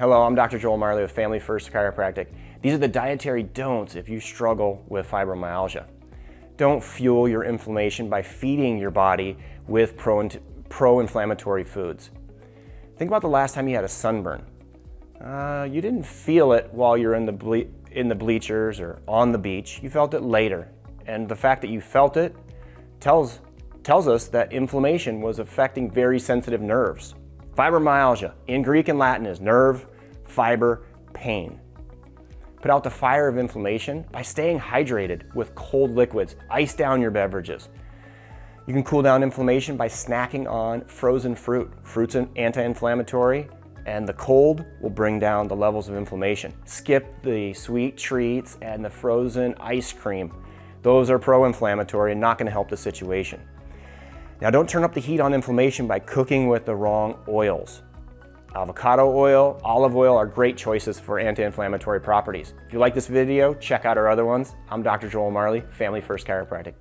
Hello, I'm Dr. Joel Marley with Family First Chiropractic. These are the dietary don'ts if you struggle with fibromyalgia. Don't fuel your inflammation by feeding your body with pro-inflammatory foods. Think about the last time you had a sunburn. You didn't feel it while you're in the bleachers or on the beach. You felt it later. And the fact that you felt it tells us that inflammation was affecting very sensitive nerves. Fibromyalgia, in Greek and Latin, is nerve, fiber, pain. Put out the fire of inflammation by staying hydrated with cold liquids. Ice down your beverages. You can cool down inflammation by snacking on frozen fruit. Fruit's anti-inflammatory, and the cold will bring down the levels of inflammation. Skip the sweet treats and the frozen ice cream. Those are pro-inflammatory and not going to help the situation. Now, don't turn up the heat on inflammation by cooking with the wrong oils. Avocado oil, olive oil are great choices for anti-inflammatory properties. If you like this video, check out our other ones. I'm Dr. Joel Marley, Family First Chiropractic.